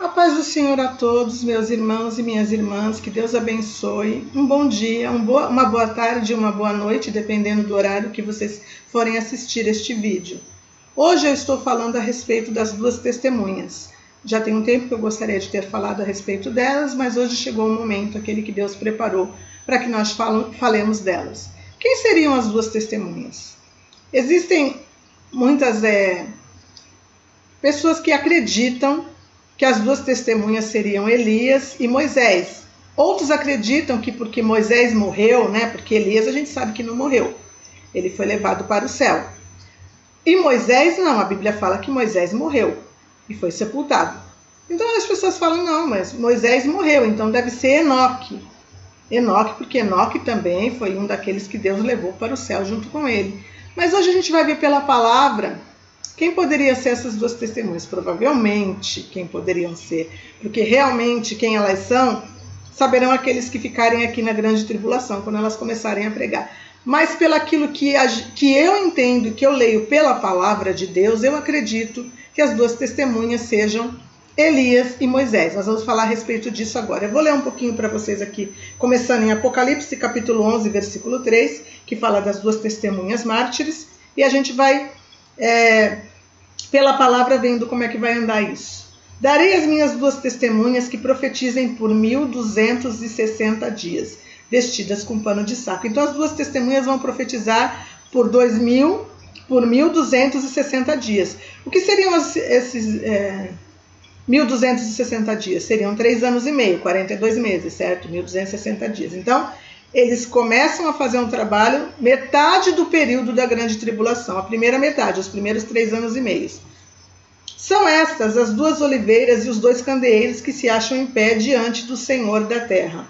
A paz do Senhor a todos, meus irmãos e minhas irmãs, que Deus abençoe. Um bom dia, uma boa tarde, uma boa noite, dependendo do horário que vocês forem assistir este vídeo. Hoje eu estou falando a respeito das duas testemunhas. Já tem um tempo que eu gostaria de ter falado a respeito delas, mas hoje chegou o momento, aquele que Deus preparou para que nós falemos delas. Quem seriam as duas testemunhas? Existem muitas pessoas que acreditam que as duas testemunhas seriam Elias e Moisés. Outros acreditam que porque Moisés morreu, porque Elias a gente sabe que não morreu, ele foi levado para o céu. E Moisés não, a Bíblia fala que Moisés morreu e foi sepultado. Então as pessoas falam, não, mas Moisés morreu, então deve ser Enoque. Enoque, porque Enoque também foi um daqueles que Deus levou para o céu junto com ele. Mas hoje a gente vai ver pela palavra quem poderia ser essas duas testemunhas? Provavelmente quem poderiam ser, porque realmente quem elas são, saberão aqueles que ficarem aqui na grande tribulação, quando elas começarem a pregar. Mas pelo aquilo que eu entendo, que eu leio pela palavra de Deus, eu acredito que as duas testemunhas sejam Elias e Moisés. Nós vamos falar a respeito disso agora. Eu vou ler um pouquinho para vocês aqui, começando em Apocalipse, capítulo 11, versículo 3, que fala das duas testemunhas mártires, e a gente vai pela palavra vendo como é que vai andar isso. Darei as minhas duas testemunhas que profetizem por 1260 dias, vestidas com pano de saco. Então as duas testemunhas vão profetizar por 1260 dias. O que seriam esses 1260 dias? Seriam 3 anos e meio, 42 meses, certo? 1260 dias. Então, eles começam a fazer um trabalho metade do período da grande tribulação, a primeira metade, os primeiros 3 anos e meio. São estas as duas oliveiras e os dois candeeiros que se acham em pé diante do Senhor da terra.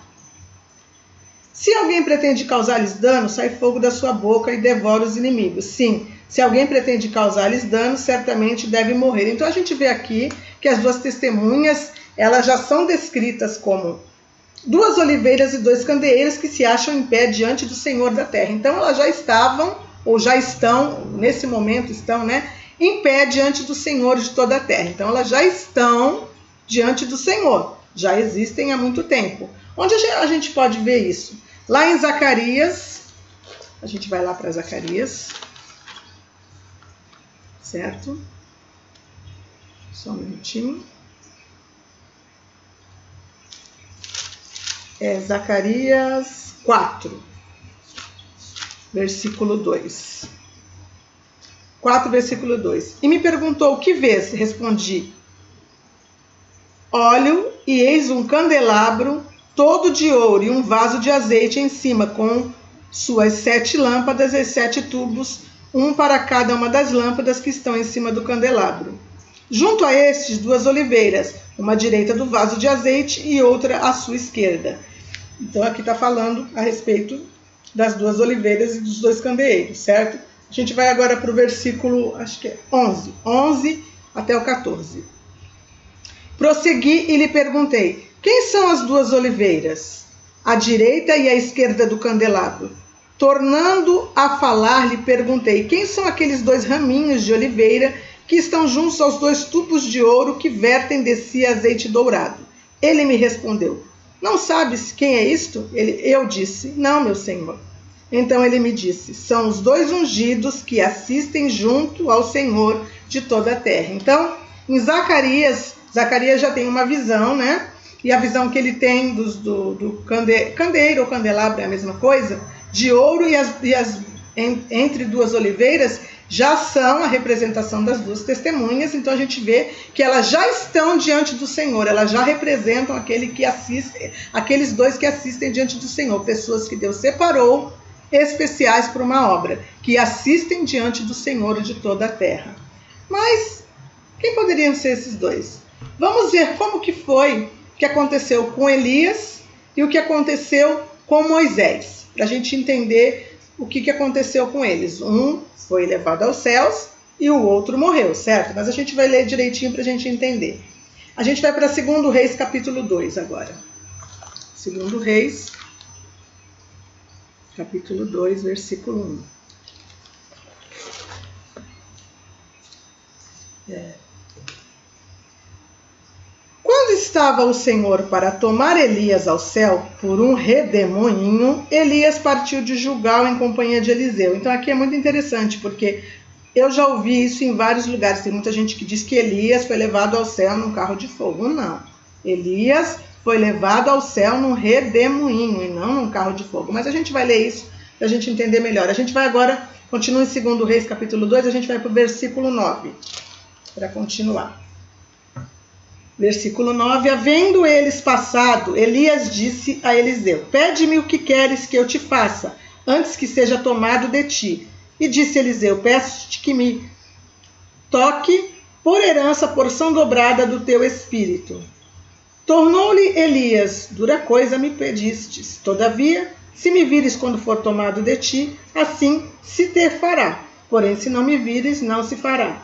Se alguém pretende causar-lhes dano, sai fogo da sua boca e devora os inimigos. Sim, se alguém pretende causar-lhes dano, certamente deve morrer. Então a gente vê aqui que as duas testemunhas, elas já são descritas como duas oliveiras e dois candeeiros que se acham em pé diante do Senhor da terra. Então elas já estavam, ou já estão, nesse momento estão, em pé diante do Senhor de toda a terra. Então elas já estão diante do Senhor, já existem há muito tempo. Onde a gente pode ver isso? Lá em Zacarias, a gente vai lá para Zacarias, certo? Só um minutinho. Zacarias 4, versículo 2. 4, versículo 2. E me perguntou, o que vês? Respondi, olho e eis um candelabro todo de ouro e um vaso de azeite em cima, com suas 7 lâmpadas e 7 tubos, um para cada uma das lâmpadas que estão em cima do candelabro. Junto a estes, 2 oliveiras, uma à direita do vaso de azeite e outra à sua esquerda. Então aqui está falando a respeito das 2 oliveiras e dos 2 candeeiros, certo? A gente vai agora para o versículo, acho que é 11 até o 14. Prossegui e lhe perguntei, quem são as 2 oliveiras? À direita e à esquerda do candelabro. Tornando a falar, lhe perguntei, quem são aqueles 2 raminhos de oliveira que estão juntos aos 2 tubos de ouro que vertem de si azeite dourado? Ele me respondeu, não sabes quem é isto? Eu disse, não, meu senhor. Então ele me disse, são os 2 ungidos que assistem junto ao Senhor de toda a terra. Então, em Zacarias já tem uma visão, E a visão que ele tem do candeeiro ou candelabro é a mesma coisa, de ouro entre 2 oliveiras, já são a representação das 2 testemunhas. Então a gente vê que elas já estão diante do Senhor, elas já representam aqueles 2 que assistem diante do Senhor, pessoas que Deus separou, especiais para uma obra, que assistem diante do Senhor de toda a terra. Mas quem poderiam ser esses 2? Vamos ver como que foi que aconteceu com Elias e o que aconteceu com Moisés, para a gente entender o que aconteceu com eles. Um foi levado aos céus e o outro morreu, certo? Mas a gente vai ler direitinho para a gente entender. A gente vai para 2 Reis, capítulo 2 agora. 2 Reis, capítulo 2, versículo 1. estava o Senhor para tomar Elias ao céu por um redemoinho, Elias partiu de Gilgal em companhia de Eliseu. Então aqui é muito interessante, porque eu já ouvi isso em vários lugares. Tem muita gente que diz que Elias foi levado ao céu num carro de fogo. Não. Elias foi levado ao céu num redemoinho e não num carro de fogo. Mas a gente vai ler isso para a gente entender melhor. A gente vai agora, continua em 2 Reis, capítulo 2, a gente vai para o versículo 9, para continuar. Versículo 9, havendo eles passado, Elias disse a Eliseu, pede-me o que queres que eu te faça, antes que seja tomado de ti. E disse Eliseu, peço-te que me toque por herança a porção dobrada do teu espírito. Tornou-lhe Elias, dura coisa me pedistes, todavia, se me vires quando for tomado de ti, assim se te fará. Porém, se não me vires, não se fará.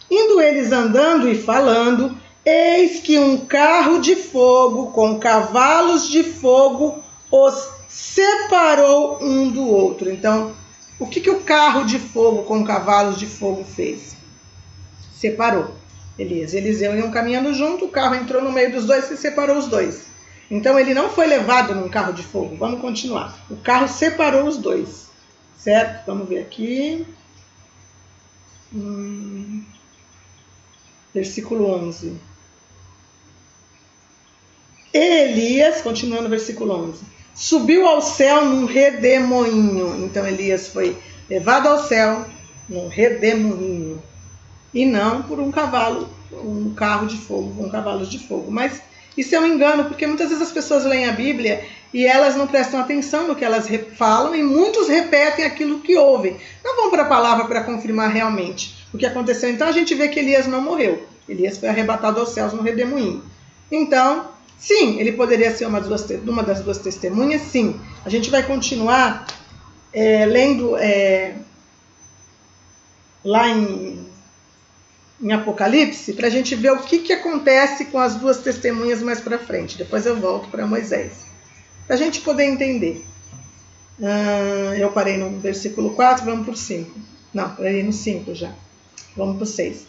Indo eles andando e falando, eis que um carro de fogo com cavalos de fogo os separou um do outro. Então, o que o carro de fogo com cavalos de fogo fez? Separou Elias. Eliseu iam caminhando junto, o carro entrou no meio dos dois e separou os dois. Então, ele não foi levado num carro de fogo. Vamos continuar. O carro separou os dois. Certo? Vamos ver aqui. Versículo 11. Elias, continuando no versículo 11, subiu ao céu num redemoinho. Então Elias foi levado ao céu num redemoinho e não por um carro de fogo, com cavalos de fogo. Mas isso é um engano, porque muitas vezes as pessoas leem a Bíblia e elas não prestam atenção no que elas falam e muitos repetem aquilo que ouvem. Não vão para a palavra para confirmar realmente o que aconteceu. Então a gente vê que Elias não morreu. Elias foi arrebatado aos céus no redemoinho. Então, sim, ele poderia ser uma das duas testemunhas, sim. A gente vai continuar lendo lá em Apocalipse, para a gente ver o que acontece com as duas testemunhas mais para frente. Depois eu volto para Moisés, para a gente poder entender. Eu parei no versículo 4, vamos para o 5. Não, parei no 5 já. Vamos para o 6.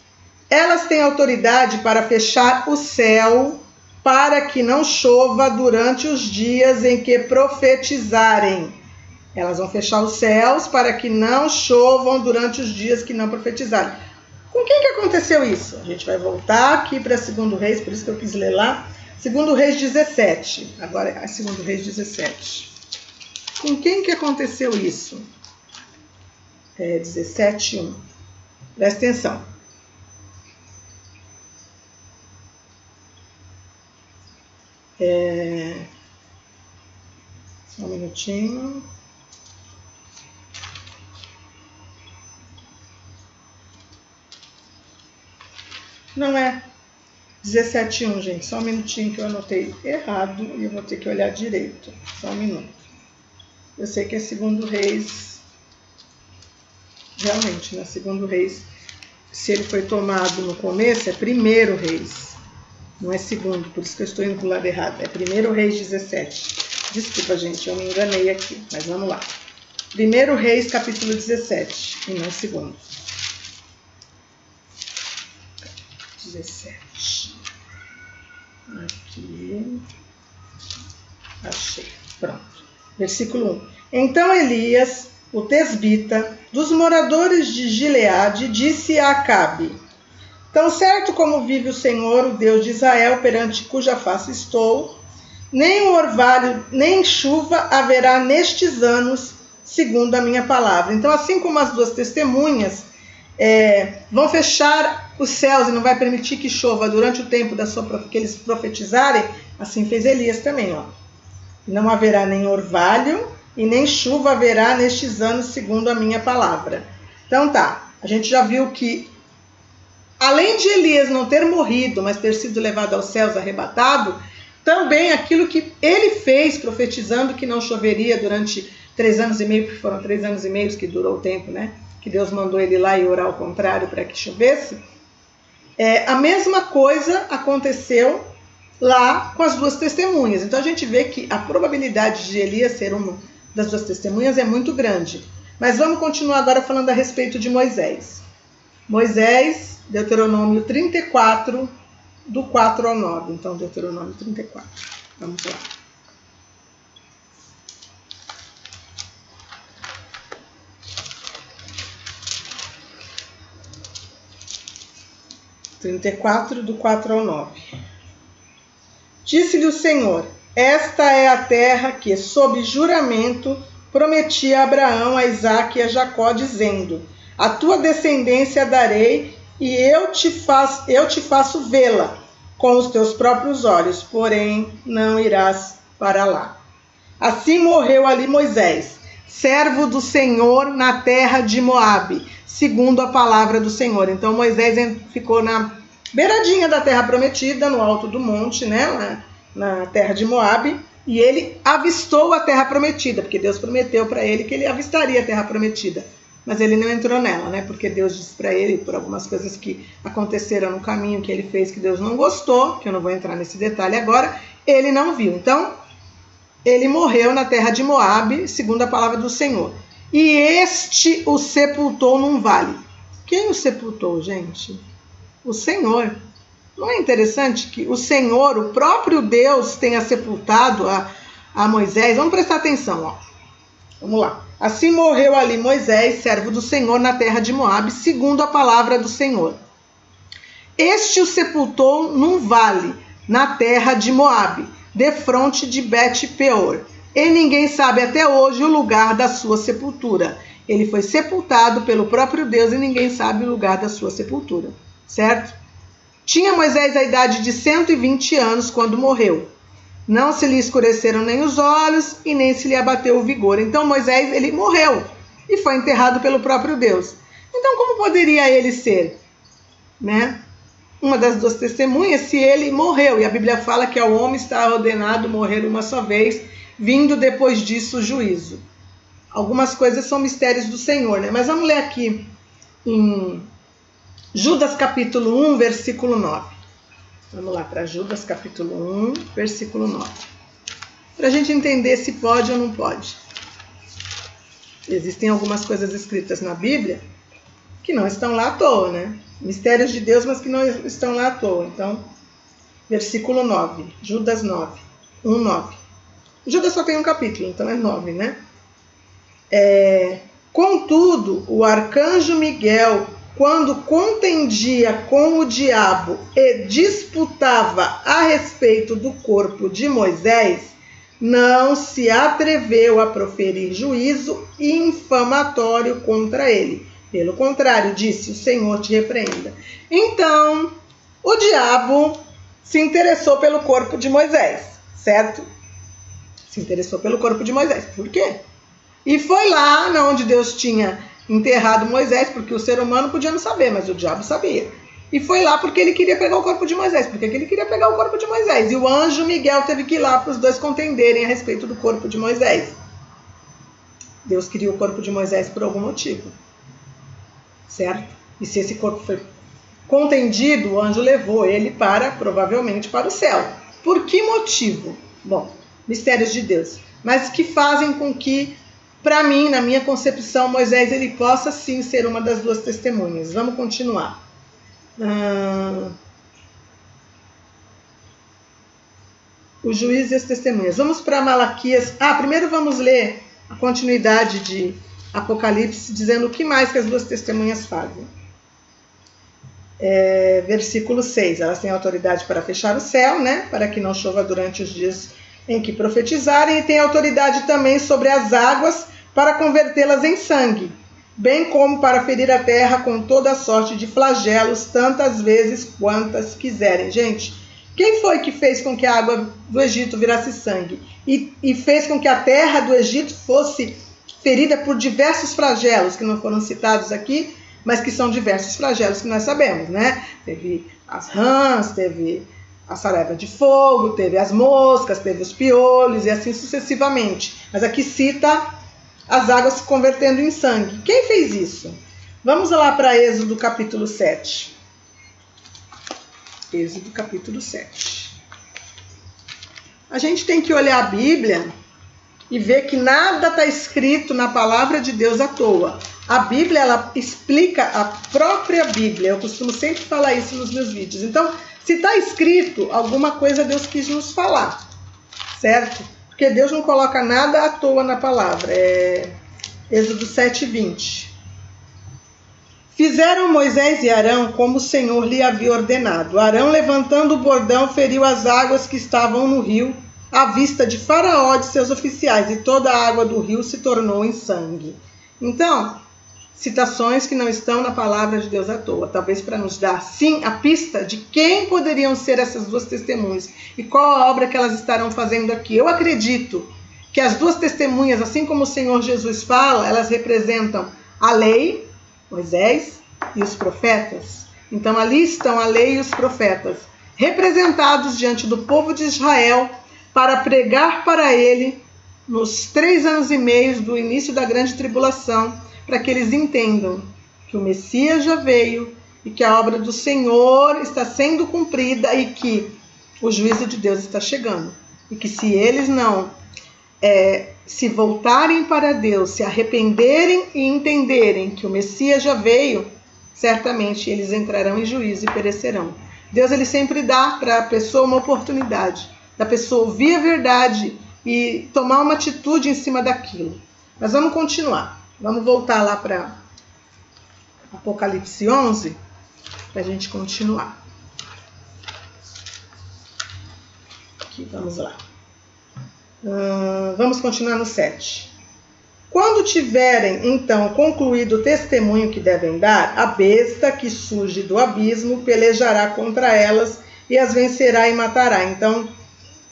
Elas têm autoridade para fechar o céu para que não chova durante os dias em que profetizarem. Elas vão fechar os céus para que não chovam durante os dias que não profetizarem. Com quem que aconteceu isso? A gente vai voltar aqui para 2 Reis, por isso que eu quis ler lá. 2 Reis 17. Agora é 2 Reis 17. Com quem que aconteceu isso? 17:1. Presta atenção. Só um minutinho. Não é 17:1, gente. Só um minutinho que eu anotei errado e eu vou ter que olhar direito. Só um minuto. Eu sei que é 2 Reis. Realmente, né? 2 Reis. Se ele foi tomado no começo, é 1 Reis. Não é 2, por isso que eu estou indo para o lado errado. É 1 Reis 17. Desculpa, gente, eu me enganei aqui. Mas vamos lá. 1 Reis, capítulo 17. E não 2. 17. Aqui. Achei. Pronto. Versículo 1. Então Elias, o tesbita, dos moradores de Gileade, disse a Acabe: tão certo como vive o Senhor, o Deus de Israel, perante cuja face estou, nem o orvalho, nem chuva haverá nestes anos, segundo a minha palavra. Então, assim como as duas testemunhas vão fechar os céus e não vai permitir que chova durante o tempo que eles profetizarem, assim fez Elias também. Ó. Não haverá nem orvalho e nem chuva haverá nestes anos, segundo a minha palavra. Então tá, a gente já viu que além de Elias não ter morrido, mas ter sido levado aos céus, arrebatado, também aquilo que ele fez, profetizando que não choveria durante 3 anos e meio, porque foram 3 anos e meio que durou o tempo, né? Que Deus mandou ele lá e orar ao contrário para que chovesse. A mesma coisa aconteceu lá com as duas testemunhas. Então a gente vê que a probabilidade de Elias ser uma das duas testemunhas é muito grande. Mas vamos continuar agora falando a respeito de Moisés. Moisés, Deuteronômio 34, do 4 ao 9. Então, Deuteronômio 34. Vamos lá. Do 4 ao 9. Disse-lhe o Senhor: esta é a terra que, sob juramento, prometi a Abraão, a Isaque e a Jacó, dizendo: a tua descendência darei, e eu te faço vê-la com os teus próprios olhos, porém não irás para lá. Assim morreu ali Moisés, servo do Senhor, na terra de Moabe, segundo a palavra do Senhor. Então Moisés ficou na beiradinha da terra prometida, no alto do monte, né, na terra de Moabe, e ele avistou a terra prometida, porque Deus prometeu para ele que ele avistaria a terra prometida. Mas ele não entrou nela, né? Porque Deus disse para ele, por algumas coisas que aconteceram no caminho que ele fez, que Deus não gostou, que eu não vou entrar nesse detalhe agora, ele não viu. Então, ele morreu na terra de Moabe, segundo a palavra do Senhor. E este o sepultou num vale. Quem o sepultou, gente? O Senhor. Não é interessante que o Senhor, o próprio Deus, tenha sepultado a Moisés? Vamos prestar atenção, ó. Vamos lá. Assim morreu ali Moisés, servo do Senhor, na terra de Moabe, segundo a palavra do Senhor. Este o sepultou num vale, na terra de Moabe, defronte de Bet-peor. E ninguém sabe até hoje o lugar da sua sepultura. Ele foi sepultado pelo próprio Deus e ninguém sabe o lugar da sua sepultura. Certo? Tinha Moisés a idade de 120 anos quando morreu. Não se lhe escureceram nem os olhos e nem se lhe abateu o vigor. Então Moisés, ele morreu e foi enterrado pelo próprio Deus. Então como poderia ele ser, né, uma das duas testemunhas se ele morreu? E a Bíblia fala que ao homem está ordenado morrer uma só vez, vindo depois disso o juízo. Algumas coisas são mistérios do Senhor, né? Mas vamos ler aqui em Judas capítulo 1, versículo 9. Vamos lá para Judas capítulo 1, versículo 9. Para a gente entender se pode ou não pode. Existem algumas coisas escritas na Bíblia que não estão lá à toa, né? Mistérios de Deus, mas que não estão lá à toa. Então, versículo 9, Judas 9, 1, 9. Judas só tem um capítulo, então é 9, né? Contudo, o arcanjo Miguel, quando contendia com o diabo e disputava a respeito do corpo de Moisés, não se atreveu a proferir juízo infamatório contra ele. Pelo contrário, disse: o Senhor te repreenda. Então, o diabo se interessou pelo corpo de Moisés, certo? Se interessou pelo corpo de Moisés. Por quê? E foi lá onde Deus tinha enterrado Moisés, porque o ser humano podia não saber, mas o diabo sabia. E foi lá porque ele queria pegar o corpo de Moisés. Porque ele queria pegar o corpo de Moisés. E o anjo Miguel teve que ir lá para os dois contenderem a respeito do corpo de Moisés. Deus queria o corpo de Moisés por algum motivo. Certo? E se esse corpo foi contendido, o anjo levou ele provavelmente para o céu. Por que motivo? Bom, mistérios de Deus. Mas que fazem com que, para mim, na minha concepção, Moisés ele possa sim ser uma das duas testemunhas. Vamos continuar. O juiz e as testemunhas. Vamos para Malaquias. Primeiro vamos ler a continuidade de Apocalipse, dizendo o que mais que as duas testemunhas fazem. Versículo 6. Elas têm autoridade para fechar o céu, né? Para que não chova durante os dias em que profetizarem, e têm autoridade também sobre as águas para convertê-las em sangue, bem como para ferir a terra com toda sorte de flagelos, tantas vezes quantas quiserem. Gente, quem foi que fez com que a água do Egito virasse sangue? E fez com que a terra do Egito fosse ferida por diversos flagelos, que não foram citados aqui, mas que são diversos flagelos que nós sabemos, né? Teve as rãs, teve a saraiva de fogo, teve as moscas, teve os piolhos e assim sucessivamente. Mas aqui cita as águas se convertendo em sangue. Quem fez isso? Vamos lá para Êxodo capítulo 7. Êxodo capítulo 7. A gente tem que olhar a Bíblia e ver que nada está escrito na palavra de Deus à toa. A Bíblia, ela explica a própria Bíblia. Eu costumo sempre falar isso nos meus vídeos. Então, Se está escrito, alguma coisa Deus quis nos falar, certo? Porque Deus não coloca nada à toa na palavra. Êxodo 7:20. Fizeram Moisés e Arão como o Senhor lhe havia ordenado. Arão, levantando o bordão, feriu as águas que estavam no rio, à vista de Faraó e de seus oficiais, e toda a água do rio se tornou em sangue. Então, citações que não estão na palavra de Deus à toa, talvez para nos dar, sim, a pista de quem poderiam ser essas duas testemunhas e qual a obra que elas estarão fazendo aqui. Eu acredito que as duas testemunhas, assim como o Senhor Jesus fala, elas representam a lei, Moisés e os profetas. Então ali estão a lei e os profetas, representados diante do povo de Israel, para pregar para ele nos 3 anos e meio do início da grande tribulação, para que eles entendam que o Messias já veio e que a obra do Senhor está sendo cumprida e que o juízo de Deus está chegando. E que se eles não se voltarem para Deus, se arrependerem e entenderem que o Messias já veio, certamente eles entrarão em juízo e perecerão. Deus, ele sempre dá para a pessoa uma oportunidade, da pessoa ouvir a verdade e tomar uma atitude em cima daquilo. Mas vamos continuar. Vamos voltar lá para Apocalipse 11, para a gente continuar. Aqui, vamos lá. Vamos continuar no 7. Quando tiverem, então, concluído o testemunho que devem dar, a besta que surge do abismo pelejará contra elas e as vencerá e matará. Então,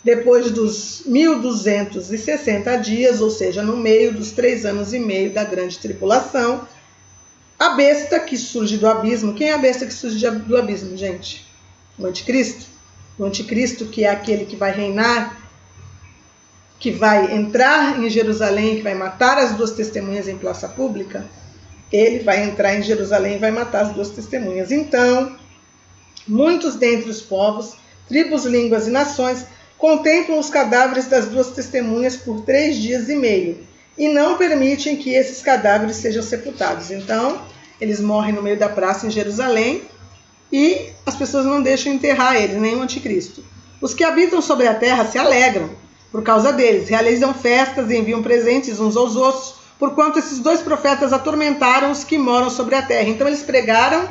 depois dos 1260 dias, ou seja, no meio dos 3 anos e meio da grande tribulação, a besta que surge do abismo. Quem é a besta que surge do abismo, gente? O anticristo. O anticristo, que é aquele que vai reinar, que vai entrar em Jerusalém, que vai matar as duas testemunhas em praça pública. Ele vai entrar em Jerusalém e vai matar as duas testemunhas. Então, muitos dentre os povos, tribos, línguas e nações contemplam os cadáveres das duas testemunhas por 3 dias e meio e não permitem que esses cadáveres sejam sepultados. Então, eles morrem no meio da praça em Jerusalém e as pessoas não deixam enterrar eles, nem o anticristo. Os que habitam sobre a terra se alegram por causa deles, realizam festas e enviam presentes uns aos outros, porquanto esses 2 profetas atormentaram os que moram sobre a terra. Então, eles pregaram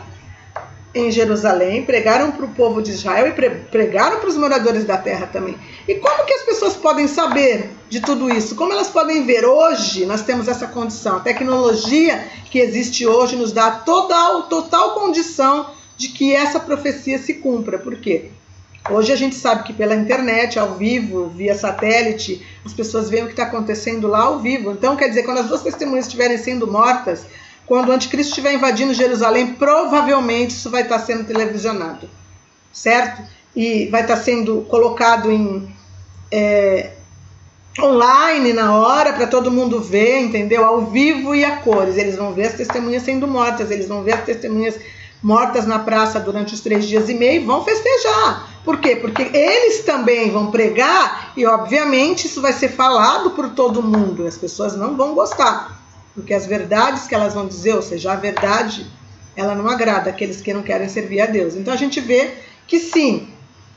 em Jerusalém, pregaram para o povo de Israel e pregaram para os moradores da terra também. E como que as pessoas podem saber de tudo isso? Como elas podem ver? Hoje nós temos essa condição. A tecnologia que existe hoje nos dá total condição de que essa profecia se cumpra. Por quê? Hoje a gente sabe que pela internet, ao vivo, via satélite, as pessoas veem o que está acontecendo lá ao vivo. Então, quer dizer, quando as duas testemunhas estiverem sendo mortas, quando o anticristo estiver invadindo Jerusalém, provavelmente isso vai estar sendo televisionado, certo? E vai estar sendo colocado em online na hora, para todo mundo ver, entendeu? Ao vivo e a cores. Eles vão ver as testemunhas sendo mortas, eles vão ver as testemunhas mortas na praça durante os 3 dias e meio e vão festejar. Por quê? Porque eles também vão pregar e, obviamente, isso vai ser falado por todo mundo. As pessoas não vão gostar. Porque as verdades que elas vão dizer, ou seja, a verdade, ela não agrada aqueles que não querem servir a Deus. Então a gente vê que sim,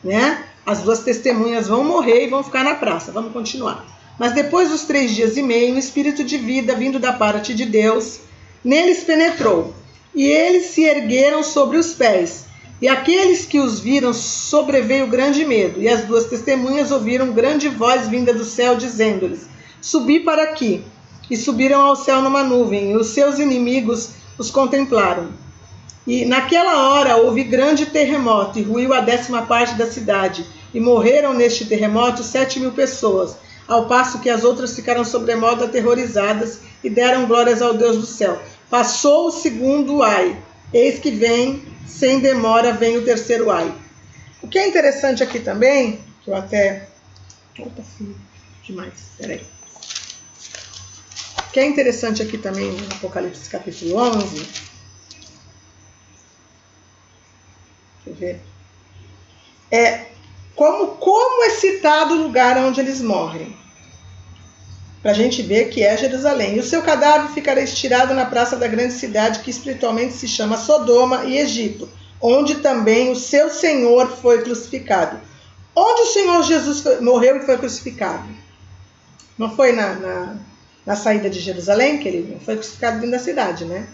né? As duas testemunhas vão morrer e vão ficar na praça. Vamos continuar. Mas depois dos 3 dias e meio, o espírito de vida vindo da parte de Deus neles penetrou. E eles se ergueram sobre os pés. E aqueles que os viram sobreveio grande medo. E as duas testemunhas ouviram grande voz vinda do céu, dizendo-lhes: subi para aqui. E subiram ao céu numa nuvem, e os seus inimigos os contemplaram. E naquela hora houve grande terremoto, e ruiu a 10ª parte da cidade. E morreram neste terremoto 7.000 pessoas, ao passo que as outras ficaram sobremodo aterrorizadas e deram glórias ao Deus do céu. Passou o 2º ai, eis que vem, sem demora vem o 3º ai. O que é interessante aqui também, que eu até... Opa, fui demais, peraí. O que é interessante aqui também no Apocalipse capítulo 11, deixa eu ver, é como é citado o lugar onde eles morrem. Para a gente ver que é Jerusalém. E o seu cadáver ficará estirado na praça da grande cidade, que espiritualmente se chama Sodoma e Egito, onde também o seu Senhor foi crucificado. Onde o Senhor Jesus morreu e foi crucificado? Não foi na saída de Jerusalém, que ele não foi crucificado dentro da cidade, né?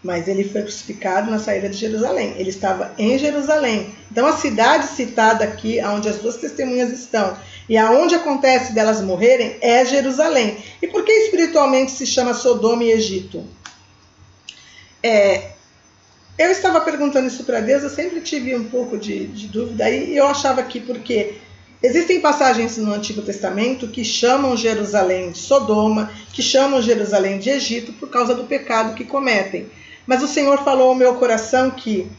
Mas ele foi crucificado na saída de Jerusalém. Ele estava em Jerusalém. Então a cidade citada aqui, onde as duas testemunhas estão, e aonde acontece delas morrerem, é Jerusalém. E por que espiritualmente se chama Sodoma e Egito? Eu estava perguntando isso para Deus, eu sempre tive um pouco de dúvida, e eu achava que porque existem passagens no Antigo Testamento que chamam Jerusalém de Sodoma, que chamam Jerusalém de Egito por causa do pecado que cometem. Mas o Senhor falou ao meu coração que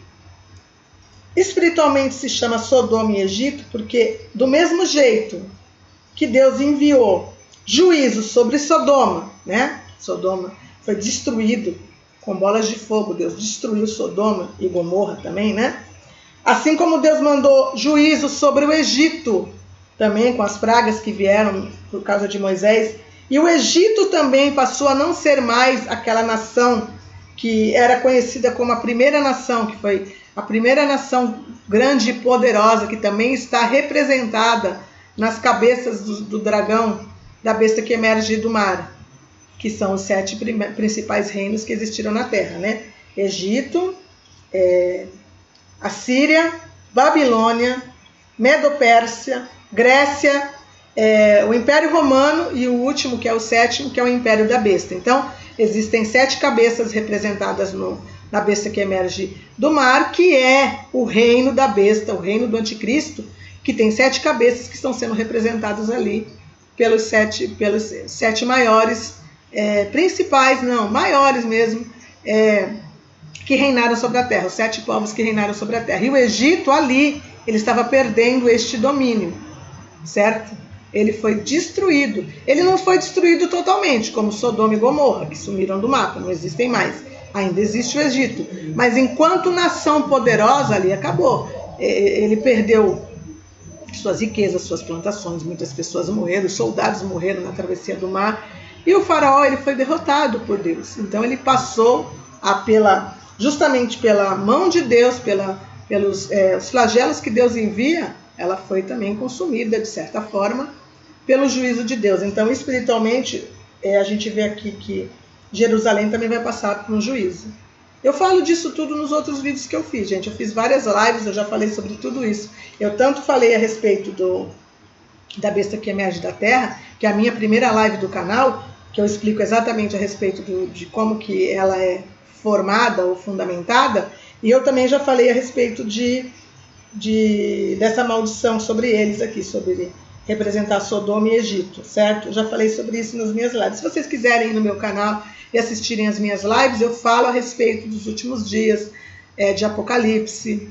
espiritualmente se chama Sodoma e Egito porque do mesmo jeito que Deus enviou juízo sobre Sodoma, né? Sodoma foi destruído com bolas de fogo, Deus destruiu Sodoma e Gomorra também, né? Assim como Deus mandou juízo sobre o Egito, também com as pragas que vieram por causa de Moisés, e o Egito também passou a não ser mais aquela nação que era conhecida como a primeira nação, que foi a primeira nação grande e poderosa, que também está representada nas cabeças do dragão, da besta que emerge do mar, que são os 7 principais reinos que existiram na Terra, né? Egito, Assíria, Babilônia, Medo-Pérsia, Grécia, o Império Romano e o último, que é o 7º, que é o Império da Besta. Então, existem 7 cabeças representadas na besta que emerge do mar, que é o reino da besta, o reino do anticristo, que tem 7 cabeças que estão sendo representadas ali pelos 7 maiores, principais, não, maiores mesmo, que reinaram sobre a terra, os 7 povos que reinaram sobre a terra. E o Egito ali, ele estava perdendo este domínio, certo? Ele foi destruído. Ele não foi destruído totalmente, como Sodoma e Gomorra, que sumiram do mapa, não existem mais. Ainda existe o Egito. Mas enquanto nação poderosa, ali acabou. Ele perdeu suas riquezas, suas plantações, muitas pessoas morreram, soldados morreram na travessia do mar. E o faraó, ele foi derrotado por Deus. Então ele passou justamente pela mão de Deus, pelos os flagelos que Deus envia, ela foi também consumida, de certa forma, pelo juízo de Deus. Então, espiritualmente, a gente vê aqui que Jerusalém também vai passar por um juízo. Eu falo disso tudo nos outros vídeos que eu fiz, gente. Eu fiz várias lives, eu já falei sobre tudo isso. Eu tanto falei a respeito da besta que emerge da terra, que é a minha primeira live do canal, que eu explico exatamente a respeito de como que ela é formada ou fundamentada, e eu também já falei a respeito dessa maldição sobre eles aqui, sobre representar Sodoma e Egito, certo? Eu já falei sobre isso nas minhas lives. Se vocês quiserem ir no meu canal e assistirem as minhas lives, eu falo a respeito dos últimos dias, de Apocalipse,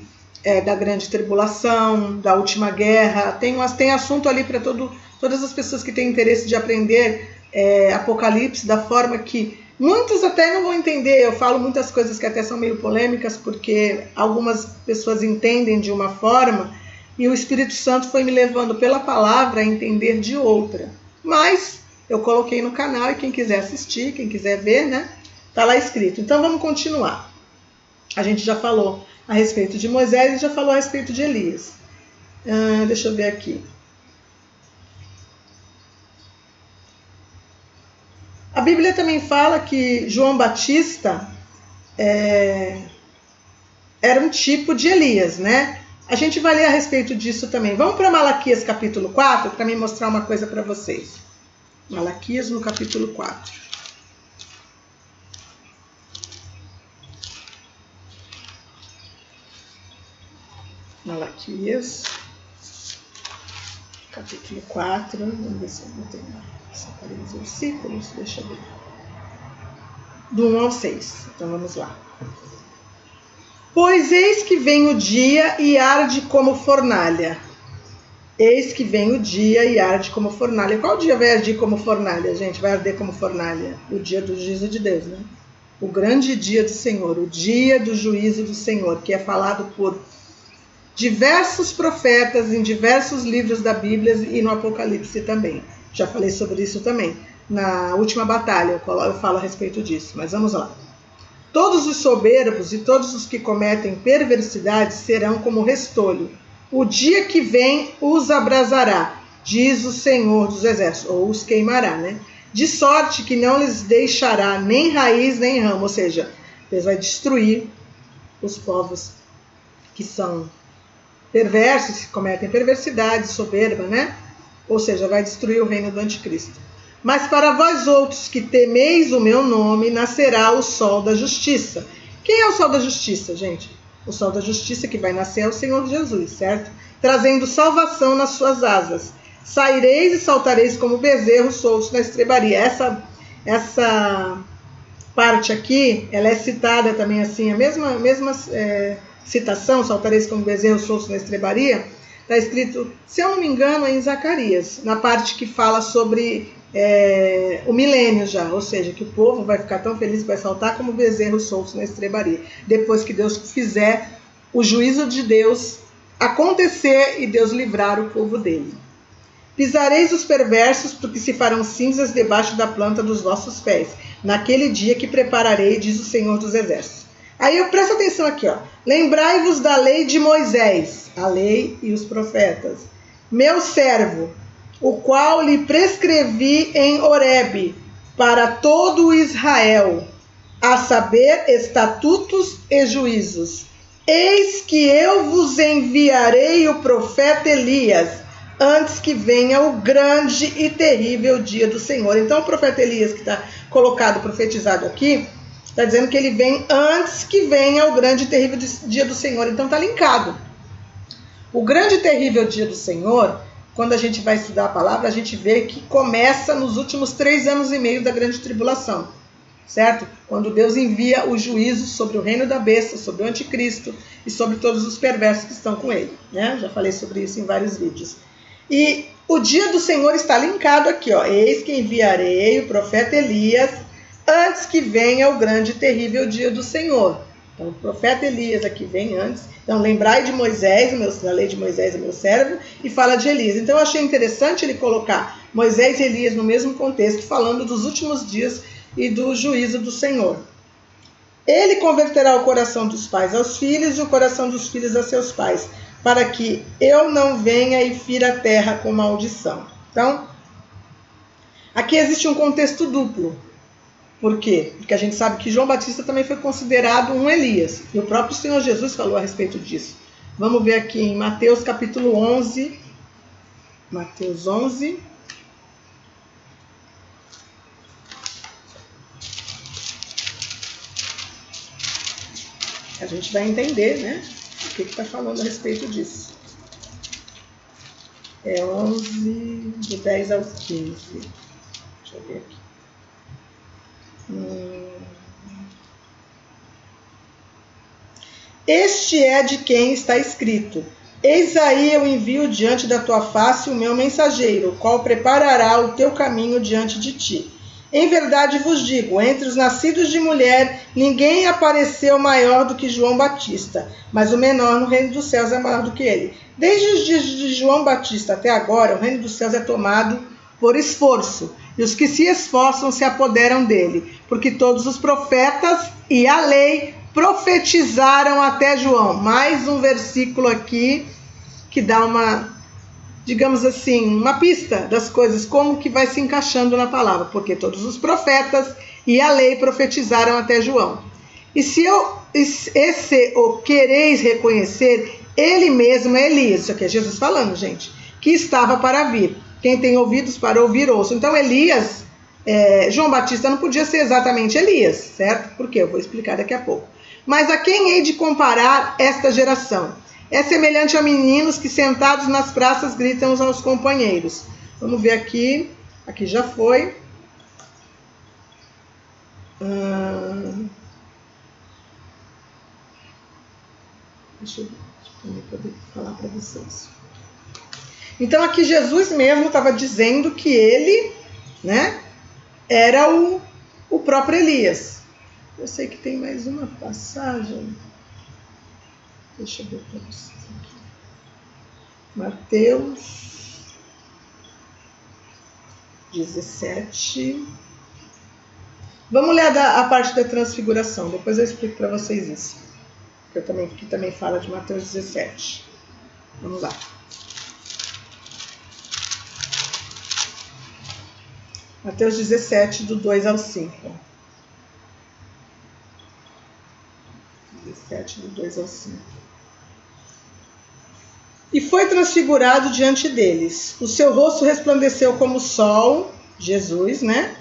da grande tribulação, da última guerra. Tem assunto ali para todas as pessoas que têm interesse de aprender Apocalipse da forma que muitos até não vão entender. Eu falo muitas coisas que até são meio polêmicas, porque algumas pessoas entendem de uma forma e o Espírito Santo foi me levando pela palavra a entender de outra. Mas eu coloquei no canal e quem quiser assistir, quem quiser ver, né, tá lá escrito. Então vamos continuar. A gente já falou a respeito de Moisés e já falou a respeito de Elias. Deixa eu ver aqui. A Bíblia também fala que João Batista era um tipo de Elias, né? A gente vai ler a respeito disso também. Vamos para Malaquias capítulo 4 para me mostrar uma coisa para vocês. Malaquias no capítulo 4. Malaquias, capítulo 4. Vamos ver se eu botei separei os versículos. Deixa eu ver. Do 1 ao 6. Então vamos lá. Pois eis que vem o dia e arde como fornalha. Eis que vem o dia e arde como fornalha. Qual dia vai arder como fornalha, gente? Vai arder como fornalha? O dia do juízo de Deus, né? O grande dia do Senhor, o dia do juízo do Senhor, que é falado por diversos profetas em diversos livros da Bíblia e no Apocalipse também. Já falei sobre isso também. Na última batalha eu falo a respeito disso, mas vamos lá. Todos os soberbos e todos os que cometem perversidade serão como restolho. O dia que vem os abrasará, diz o Senhor dos Exércitos, ou os queimará, né? De sorte que não lhes deixará nem raiz nem ramo, ou seja, Deus vai destruir os povos que são perversos, que cometem perversidade, soberba, né? Ou seja, vai destruir o reino do anticristo. Mas para vós outros que temeis o meu nome, nascerá o sol da justiça. Quem é o sol da justiça, gente? O sol da justiça que vai nascer é o Senhor Jesus, certo? Trazendo salvação nas suas asas. Saireis e saltareis como bezerros soltos na estrebaria. Essa parte aqui, ela é citada também assim, a mesma citação, saltareis como bezerros soltos na estrebaria, está escrito, se eu não me engano, em Zacarias, na parte que fala sobre o milênio já, ou seja, que o povo vai ficar tão feliz que vai saltar como bezerros soltos na estrebaria, depois que Deus fizer o juízo de Deus acontecer e Deus livrar o povo dele. Pisareis os perversos, porque se farão cinzas debaixo da planta dos vossos pés, naquele dia que prepararei, diz o Senhor dos Exércitos. Aí eu presto atenção aqui, ó. Lembrai-vos da lei de Moisés, a lei e os profetas, meu servo, o qual lhe prescrevi em Horebe, para todo o Israel, a saber, estatutos e juízos. Eis que eu vos enviarei o profeta Elias, antes que venha o grande e terrível dia do Senhor. Então o profeta Elias, que está colocado, profetizado aqui, está dizendo que ele vem antes que venha o grande e terrível dia do Senhor. Então está linkado. O grande e terrível dia do Senhor, quando a gente vai estudar a palavra, a gente vê que começa nos últimos 3 anos e meio da grande tribulação, certo? Quando Deus envia o juízo sobre o reino da besta, sobre o anticristo e sobre todos os perversos que estão com ele, né? Já falei sobre isso em vários vídeos. E o dia do Senhor está linkado aqui, ó. Eis que enviarei o profeta Elias antes que venha o grande e terrível dia do Senhor. Então, o profeta Elias aqui vem antes. Então, lembrai de Moisés, a lei de Moisés é meu servo, e fala de Elias. Então, eu achei interessante ele colocar Moisés e Elias no mesmo contexto, falando dos últimos dias e do juízo do Senhor. Ele converterá o coração dos pais aos filhos e o coração dos filhos a seus pais, para que eu não venha e fira a terra com maldição. Então, aqui existe um contexto duplo. Por quê? Porque a gente sabe que João Batista também foi considerado um Elias. E o próprio Senhor Jesus falou a respeito disso. Vamos ver aqui em Mateus capítulo 11. Mateus 11. A gente vai entender, né? O que está falando a respeito disso. É 11, de 10 ao 15. Deixa eu ver aqui. Este é de quem está escrito: eis aí eu envio diante da tua face o meu mensageiro, o qual preparará o teu caminho diante de ti. Em verdade vos digo, entre os nascidos de mulher, ninguém apareceu maior do que João Batista, mas o menor no reino dos céus é maior do que ele. Desde os dias de João Batista até agora, o reino dos céus é tomado por esforço, e os que se esforçam se apoderam dele, porque todos os profetas e a lei profetizaram até João. Mais um versículo aqui que dá uma, digamos assim, uma pista das coisas, como que vai se encaixando na palavra, porque todos os profetas e a lei profetizaram até João. E se o quereis reconhecer, ele mesmo é Elias, isso aqui é Jesus falando, gente, que estava para vir. Quem tem ouvidos para ouvir, ouça. Então Elias, João Batista não podia ser exatamente Elias, certo? Por quê? Eu vou explicar daqui a pouco. Mas a quem hei de comparar esta geração? É semelhante a meninos que sentados nas praças gritam aos companheiros. Vamos ver aqui. Aqui já foi. Deixa eu poder falar para vocês. Então aqui Jesus mesmo estava dizendo que ele, né, era o próprio Elias. Eu sei que tem mais uma passagem. Deixa eu ver para vocês aqui. Mateus 17. Vamos ler a parte da transfiguração, depois eu explico para vocês isso. Que também fala de Mateus 17. Vamos lá. Mateus 17, do 2 ao 5. 17, do 2 ao 5. E foi transfigurado diante deles. O seu rosto resplandeceu como o sol, Jesus, né?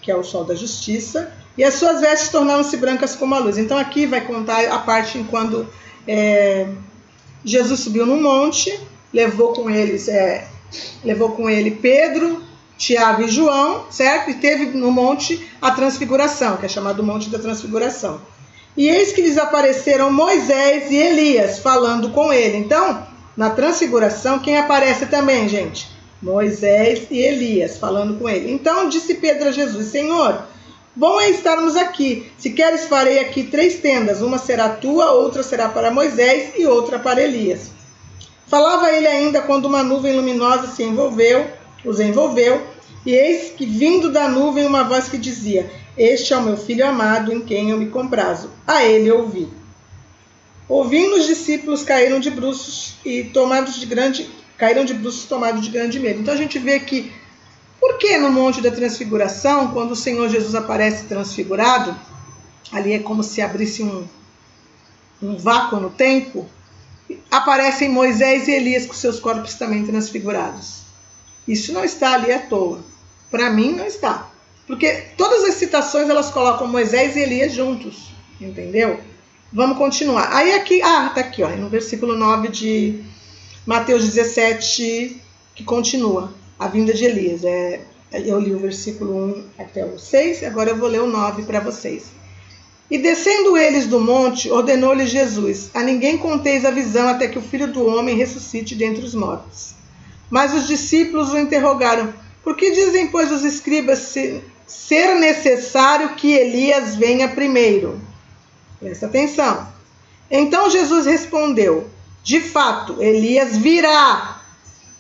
Que é o sol da justiça. E as suas vestes tornaram-se brancas como a luz. Então aqui vai contar a parte em quando Jesus subiu no monte, levou com ele Pedro, Tiago e João, certo? E teve no monte a transfiguração, que é chamado Monte da Transfiguração. E eis que lhes apareceram Moisés e Elias falando com ele. Então, na transfiguração, quem aparece também, gente? Moisés e Elias falando com ele. Então disse Pedro a Jesus: Senhor, bom é estarmos aqui. Se queres, farei aqui 3 tendas. Uma será tua, outra será para Moisés e outra para Elias. Falava ele ainda quando uma nuvem luminosa os envolveu, e eis que vindo da nuvem uma voz que dizia: Este é o meu filho amado, em quem eu me comprazo. A ele ouvi. Ouvindo, os discípulos caíram de bruços tomados de grande medo. Então a gente vê que, por que no Monte da Transfiguração, quando o Senhor Jesus aparece transfigurado, ali é como se abrisse um vácuo no tempo, aparecem Moisés e Elias com seus corpos também transfigurados. Isso não está ali à toa. Para mim não está. Porque todas as citações elas colocam Moisés e Elias juntos. Entendeu? Vamos continuar. Aí aqui, tá aqui, ó, no versículo 9 de Mateus 17, que continua, a vinda de Elias. Eu li o versículo 1 até o 6, agora eu vou ler o 9 para vocês. E descendo eles do monte, ordenou-lhes Jesus: A ninguém conteis a visão até que o Filho do Homem ressuscite dentre os mortos. Mas os discípulos o interrogaram: Por que dizem, pois, os escribas ser necessário que Elias venha primeiro? Presta atenção. Então Jesus respondeu: De fato, Elias virá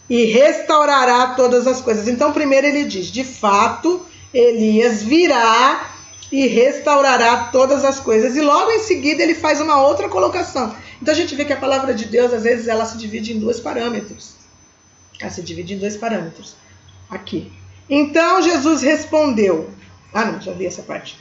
e restaurará todas as coisas. Então primeiro ele diz: de fato, Elias virá e restaurará todas as coisas. E logo em seguida ele faz uma outra colocação. Então a gente vê que a palavra de Deus, às vezes, ela se divide em 2 parâmetros. Ela se divide em 2 parâmetros. Aqui. Então Jesus respondeu. Já vi essa parte.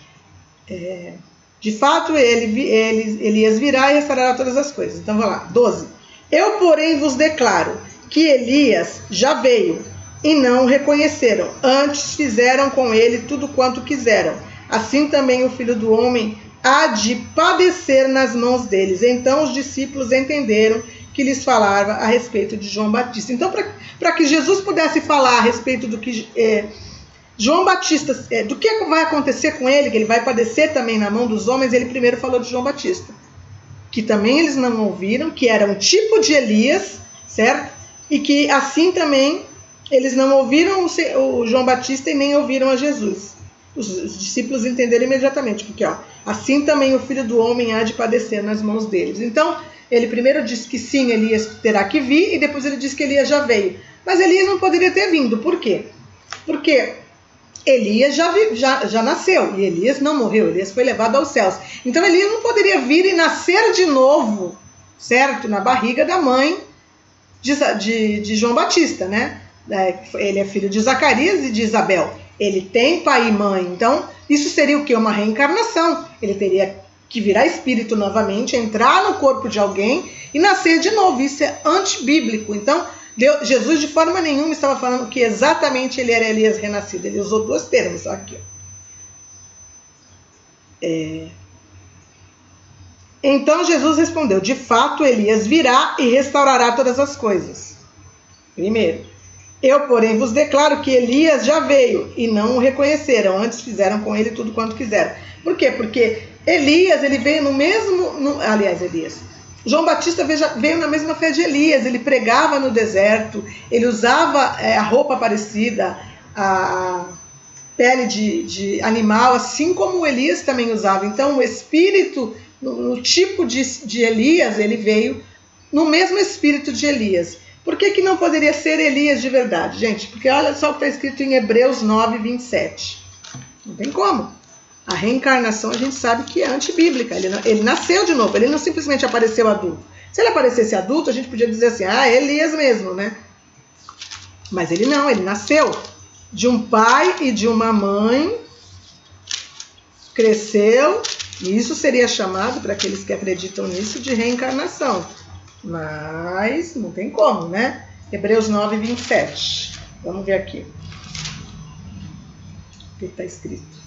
De fato, Elias virá e restaurará todas as coisas. Então, vamos lá. 12. Eu, porém, vos declaro que Elias já veio e não o reconheceram. Antes fizeram com ele tudo quanto quiseram. Assim também o Filho do Homem há de padecer nas mãos deles. Então os discípulos entenderam que lhes falava a respeito de João Batista. Então, para que Jesus pudesse falar a respeito do que João Batista, do que vai acontecer com ele, que ele vai padecer também na mão dos homens, ele primeiro falou de João Batista, que também eles não ouviram, que era um tipo de Elias, certo? E que assim também eles não ouviram o João Batista e nem ouviram a Jesus. Os discípulos entenderam imediatamente, porque assim também o Filho do Homem há de padecer nas mãos deles. Então, ele primeiro disse que sim, Elias terá que vir, e depois ele disse que Elias já veio. Mas Elias não poderia ter vindo. Por quê? Porque Elias já nasceu, e Elias não morreu, Elias foi levado aos céus. Então Elias não poderia vir e nascer de novo, certo? Na barriga da mãe de João Batista, né? Ele é filho de Zacarias e de Isabel. Ele tem pai e mãe, então isso seria o quê? Uma reencarnação. Ele teria que virar espírito novamente, entrar no corpo de alguém e nascer de novo. Isso é antibíblico. Então, Jesus de forma nenhuma estava falando que exatamente ele era Elias renascido. Ele usou 2 termos aqui. Então Jesus respondeu: de fato, Elias virá e restaurará todas as coisas. Primeiro. Eu, porém, vos declaro que Elias já veio e não o reconheceram. Antes fizeram com ele tudo quanto quiseram. Por quê? Porque Elias, ele veio Elias. João Batista veio na mesma fé de Elias. Ele pregava no deserto, ele usava a roupa parecida, a pele de animal, assim como Elias também usava. Então, o espírito, no tipo de Elias, ele veio no mesmo espírito de Elias. Por que não poderia ser Elias de verdade, gente? Porque olha só o que está escrito em Hebreus 9, 27. Não tem como. A reencarnação a gente sabe que é antibíblica. Ele nasceu de novo, ele não simplesmente apareceu adulto. Se ele aparecesse adulto, a gente podia dizer assim, é Elias mesmo, né? Mas ele não, ele nasceu de um pai e de uma mãe, cresceu, e isso seria chamado, para aqueles que acreditam nisso, de reencarnação. Mas não tem como, né? Hebreus 9, 27. Vamos ver aqui. O que está escrito?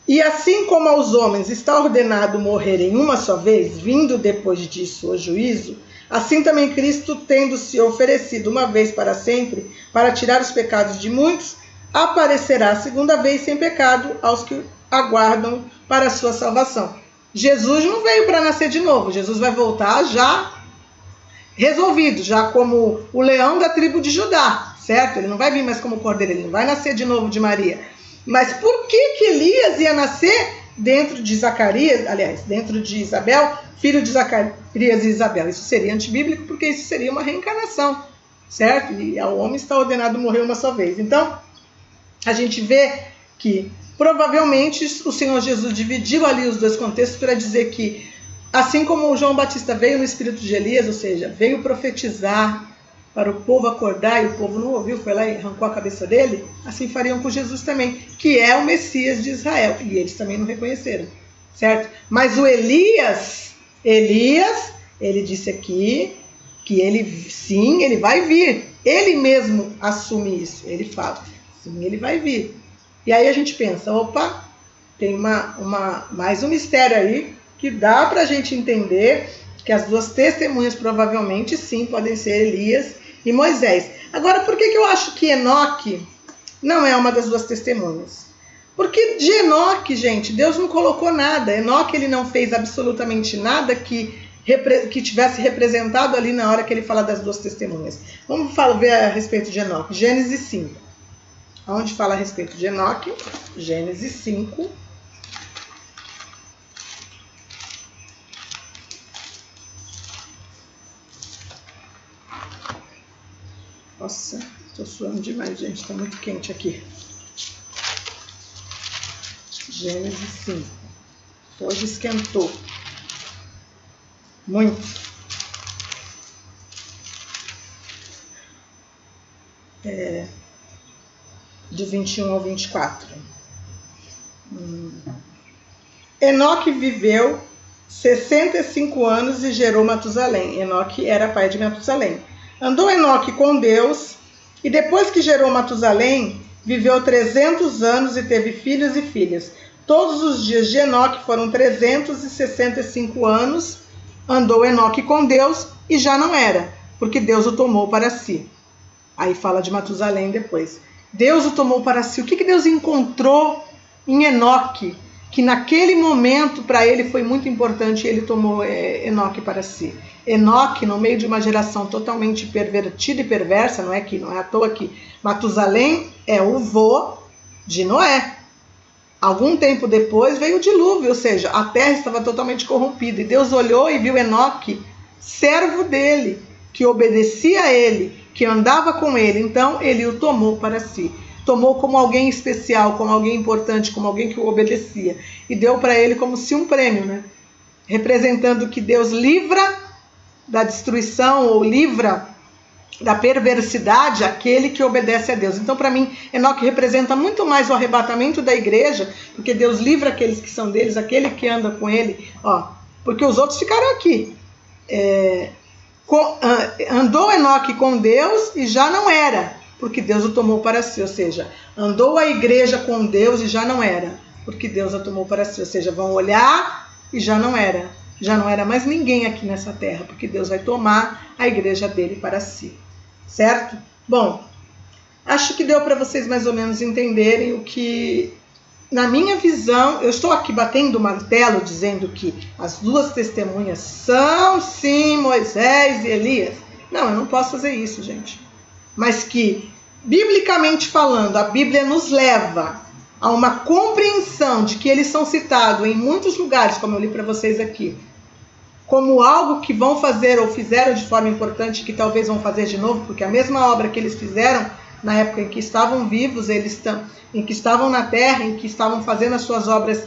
E assim como aos homens está ordenado morrerem uma só vez, vindo depois disso o juízo, assim também Cristo, tendo se oferecido uma vez para sempre, para tirar os pecados de muitos, aparecerá a segunda vez sem pecado aos que aguardam para a sua salvação. Jesus não veio para nascer de novo, Jesus vai voltar já resolvido, já como o leão da tribo de Judá, certo? Ele não vai vir mais como cordeiro, ele não vai nascer de novo de Maria. Mas por que Elias ia nascer dentro de Zacarias, aliás, dentro de Isabel, filho de Zacarias e Isabel? Isso seria antibíblico, porque isso seria uma reencarnação, certo? E ao homem está ordenado morrer uma só vez. Então, a gente vê que provavelmente o Senhor Jesus dividiu ali os dois contextos para dizer que, assim como o João Batista veio no espírito de Elias, ou seja, veio profetizar para o povo acordar, e o povo não ouviu, foi lá e arrancou a cabeça dele, assim fariam com Jesus também, que é o Messias de Israel, e eles também não reconheceram, certo? Mas o Elias, ele disse aqui que ele, sim, ele vai vir, ele mesmo assume isso, ele fala, sim, ele vai vir. E aí a gente pensa, opa, tem mais um mistério aí, que dá para a gente entender que as duas testemunhas provavelmente sim podem ser Elias e Moisés. Agora, por que eu acho que Enoque não é uma das duas testemunhas? Porque de Enoque, gente, Deus não colocou nada. Enoque, ele não fez absolutamente nada que tivesse representado ali na hora que ele fala das duas testemunhas. Vamos ver a respeito de Enoque. Gênesis 5. Onde fala a respeito de Enoque? Gênesis 5. Nossa, estou suando demais, gente. Está muito quente aqui. Gênesis 5. Hoje esquentou. Muito. De 21 ao 24. Enoque viveu 65 anos e gerou Matusalém. Enoque era pai de Matusalém. Andou Enoque com Deus, e depois que gerou Matusalém, viveu 300 anos e teve filhos e filhas. Todos os dias de Enoque foram 365 anos. Andou Enoque com Deus e já não era, porque Deus o tomou para si. Aí fala de Matusalém depois. Deus o tomou para si. O que Deus encontrou em Enoque? Que naquele momento para ele foi muito importante, e ele tomou Enoque para si. Enoque, no meio de uma geração totalmente pervertida e perversa, não é à toa que Matusalém é o vô de Noé. Algum tempo depois veio o dilúvio, ou seja, a terra estava totalmente corrompida, e Deus olhou e viu Enoque, servo dele, que obedecia a ele, que andava com ele, então ele o tomou para si. Tomou como alguém especial, como alguém importante, como alguém que o obedecia. E deu para ele como se um prêmio, né? Representando que Deus livra da destruição ou livra da perversidade aquele que obedece a Deus. Então, para mim, Enoque representa muito mais o arrebatamento da igreja, porque Deus livra aqueles que são deles, aquele que anda com ele, porque os outros ficaram aqui. Andou Enoque com Deus e já não era, porque Deus o tomou para si, ou seja, andou a igreja com Deus e já não era, porque Deus a tomou para si, ou seja, vão olhar e já não era mais ninguém aqui nessa terra, porque Deus vai tomar a igreja dele para si, certo? Bom, acho que deu para vocês mais ou menos entenderem o que, na minha visão, eu estou aqui batendo o martelo dizendo que as duas testemunhas são sim Moisés e Elias. Não, eu não posso fazer isso, gente. Mas que, biblicamente falando, a Bíblia nos leva a uma compreensão de que eles são citados em muitos lugares, como eu li para vocês aqui, como algo que vão fazer ou fizeram de forma importante, que talvez vão fazer de novo, porque a mesma obra que eles fizeram, na época em que estavam vivos, em que estavam na terra, em que estavam fazendo as suas obras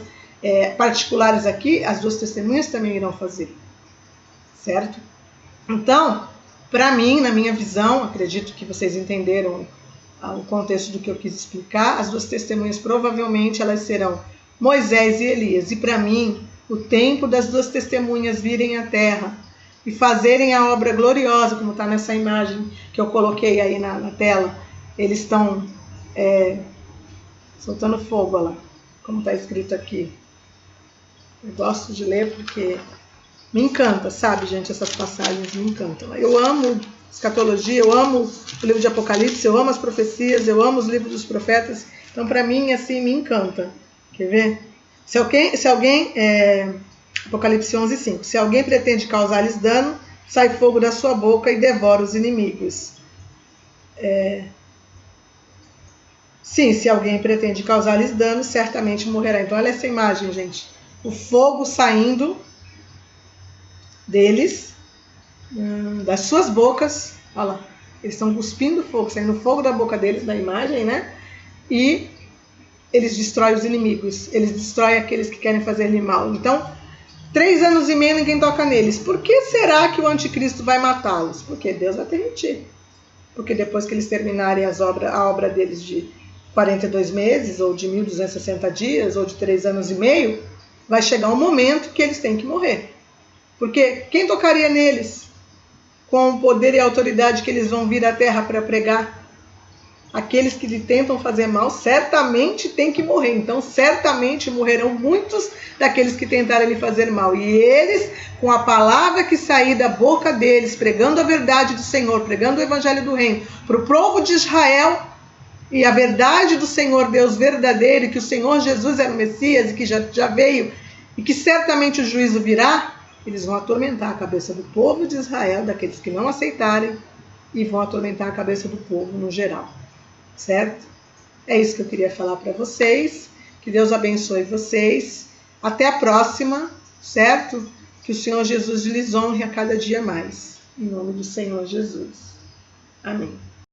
particulares aqui, as duas testemunhas também irão fazer, certo? Então, para mim, na minha visão, acredito que vocês entenderam o contexto do que eu quis explicar, as duas testemunhas provavelmente elas serão Moisés e Elias. E para mim, o tempo das duas testemunhas virem à terra e fazerem a obra gloriosa, como está nessa imagem que eu coloquei aí na tela, eles estão soltando fogo, olha lá, como está escrito aqui. Eu gosto de ler porque me encanta, sabe, gente, essas passagens me encantam. Eu amo escatologia, eu amo o livro de Apocalipse, eu amo as profecias, eu amo os livros dos profetas. Então, para mim, assim, me encanta. Quer ver? Se alguém Apocalipse 11:5. Se alguém pretende causar-lhes dano, sai fogo da sua boca e devora os inimigos. Sim, se alguém pretende causar-lhes dano, certamente morrerá. Então, olha essa imagem, gente. O fogo saindo deles, das suas bocas, olha lá, eles estão cuspindo fogo, saindo fogo da boca deles, na imagem, né? E eles destroem os inimigos, eles destroem aqueles que querem fazer-lhe mal. Então, 3 anos e meio ninguém toca neles. Por que será que o anticristo vai matá-los? Porque Deus vai permitir. Porque depois que eles terminarem a obra deles de 42 meses, ou de 1260 dias, ou de 3 anos e meio, vai chegar um momento que eles têm que morrer. Porque quem tocaria neles com o poder e a autoridade que eles vão vir à terra para pregar? Aqueles que lhe tentam fazer mal certamente têm que morrer. Então, certamente morrerão muitos daqueles que tentarem lhe fazer mal. E eles, com a palavra que sair da boca deles, pregando a verdade do Senhor, pregando o evangelho do reino, para o povo de Israel, e a verdade do Senhor Deus verdadeiro, e que o Senhor Jesus é o Messias, e que já veio, e que certamente o juízo virá, eles vão atormentar a cabeça do povo de Israel, daqueles que não aceitarem, e vão atormentar a cabeça do povo no geral. Certo? É isso que eu queria falar para vocês. Que Deus abençoe vocês. Até a próxima, certo? Que o Senhor Jesus lhes honre a cada dia mais. Em nome do Senhor Jesus. Amém.